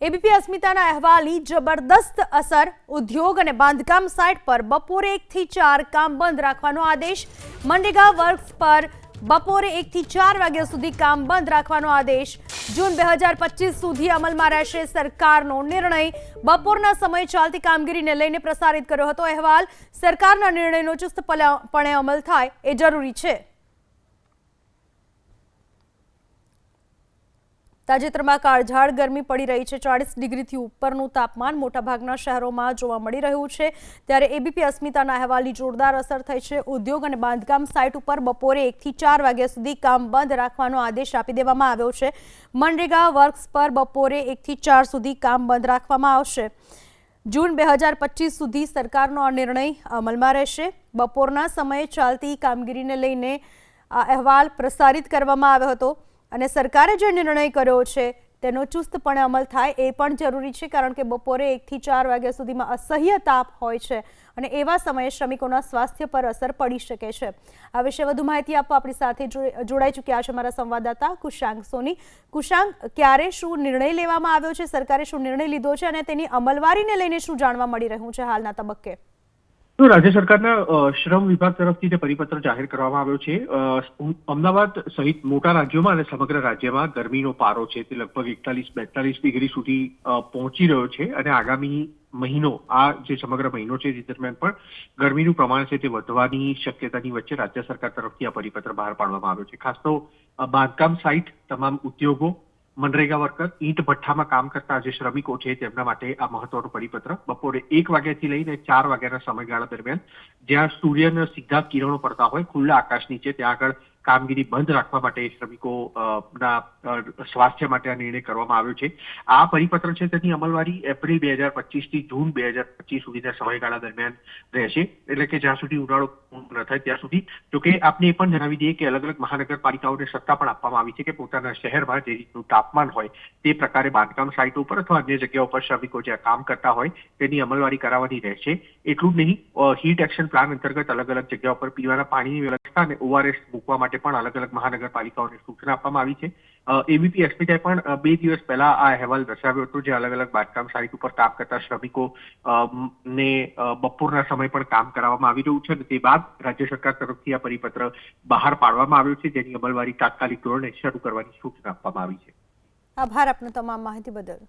ABP અસ્મિતાના અહેવાલની જબરદસ્ત અસર ઉદ્યોગ અને બાંધકામ સાઇટ પર બપોરે 1 થી 4 કામ બંધ રાખવાનો આદેશ મનરેગા વર્ક્સ પર બપોરે 1 થી 4 વાગ્યા સુધી કામ બંધ રાખવાનો આદેશ જૂન 2025 સુધી અમલમાં રહેશે સરકારનો નિર્ણય બપોરના સમયે ચાલતી કામગીરીને લઈને પ્રસારિત કર્યો હતો અહેવાલ સરકારના નિર્ણયનો ચુસ્તપણે અમલ થાય એ જરૂરી છે। તાજેતરમાં કાળઝાળ ગરમી પડી રહી છે। 40 ડિગ્રીથી ઉપરનું તાપમાન મોટાભાગના શહેરોમાં જોવા મળી રહ્યું છે। ત્યારે એબીપી અસ્મિતાના અહેવાલની જોરદાર અસર થઈ છે। ઉદ્યોગ અને બાંધકામ સાઇટ ઉપર બપોરે 1 થી 4 વાગ્યા સુધી કામ બંધ રાખવાનો આદેશ આપી દેવામાં આવ્યો છે। મનરેગા વર્ક્સ પર બપોરે 1 થી 4 સુધી કામ બંધ રાખવામાં આવશે। જૂન 2025 સુધી સરકારનો આ નિર્ણય અમલમાં રહેશે। બપોરના સમયે ચાલતી કામગીરીને લઈને આ અહેવાલ પ્રસારિત કરવામાં આવ્યો હતો અને સરકારે જે નિર્ણય કર્યો છે તેનો ચુસ્તપણે અમલ થાય એ પણ જરૂરી છે કારણ કે બપોરે 1 થી 4 વાગ્યા સુધીમાં અસહ્ય તાપ હોય છે અને એવા સમયે શ્રમિકોના સ્વાસ્થ્ય પર અસર પડી શકે છે। આ વિશે વધુ માહિતી આપવા આપણી સાથે જોડાઈ ચૂક્યા છે મારા સંવાદદાતા કુશાંક સોની। કુશાંક, ક્યારે શું નિર્ણય લેવામાં આવ્યો છે, સરકારે શું નિર્ણય લીધો છે અને તેની અમલવારીને લઈને શું જાણવા મળી રહ્યું છે હાલના તબક્કે? તો રાજ્ય સરકારના શ્રમ વિભાગ તરફથી તે પરિપત્ર જાહેર કરવામાં આવ્યો છે। અમદાવાદ સહિત મોટા રાજ્યોમાં અને સમગ્ર રાજ્યમાં ગરમીનો પારો છે તે લગભગ 41-42 ડિગ્રી સુધી પહોંચી રહ્યો છે અને આગામી મહિનો આ જે સમગ્ર મહિનો છે તે દરમિયાન પણ ગરમીનું પ્રમાણ છે તે વધવાની શક્યતાની વચ્ચે રાજ્ય સરકાર તરફથી આ પરિપત્ર બહાર પાડવામાં આવ્યો છે। ખાસ તો બાંધકામ સાઇટ, તમામ ઉદ્યોગો, મનરેગા વર્કર, ઈંટ ભઠ્ઠામાં કામ કરતા જે શ્રમિકો છે તેમના માટે આ મહત્વનું પરિપત્ર બપોરે 1 વાગ્યાથી લઈને 4 વાગ્યાના સમયગાળા દરમિયાન જ્યાં સૂર્યના સીધા કિરણો પડતા હોય ખુલ્લા આકાશ નીચે ત્યાં આગળ કામગીરી બંધ રાખવા માટે શ્રમિકો ના સ્વાસ્થ્ય માટે આ નિર્ણય કરવામાં આવ્યો છે। આ પરિપત્ર છે તેની અમલવારી એપ્રિલ 2025 થી જૂન 2025 સુધીના સમયગાળા દરમિયાન રહેશે, એટલે કે જ્યાં સુધી ઉનાળો પૂર્ણ ન થાય ત્યાં સુધી। જોકે આપને એ પણ જણાવી દઈએ કે અલગ અલગ મહાનગરપાલિકાઓને સત્તા પણ આપવામાં આવી છે કે પોતાના શહેરમાં જે રીતનું તાપમાન હોય તે પ્રકારે બાંધકામ સાઇટો ઉપર અથવા અન્ય જગ્યાઓ પર શ્રમિકો જ્યાં કામ કરતા હોય તેની અમલવારી કરાવવાની રહેશે। એટલું જ નહીં, હીટ એક્શન પ્લાન અંતર્ગત અલગ અલગ જગ્યાઓ પર પીવાના પાણીની વ્યવસ્થા અને ORS મૂકવા માટે પણ અલગ અલગ મહાનગરપાલિકાઓને સૂચના આપવામાં આવી છે। એબીપી અસ્મિતાએ પણ 2 દિવસ પહેલા આ અહેવાલ દર્શાવ્યો હતો જે અલગ અલગ બાંધકામ સાઇટ ઉપર કામ કરતા શ્રમિકો ને બપોરના સમય પણ કામ કરાવવામાં આવી રહ્યું છે અને તે બાદ રાજ્ય સરકાર તરફથી આ પરિપત્ર બહાર પાડવામાં આવ્યો છે જેની અમલવારી તાત્કાલિક ધોરણે શરૂ કરવાની સૂચના આપવામાં આવી છે। આભાર આપનો તમામ માહિતી બદલ।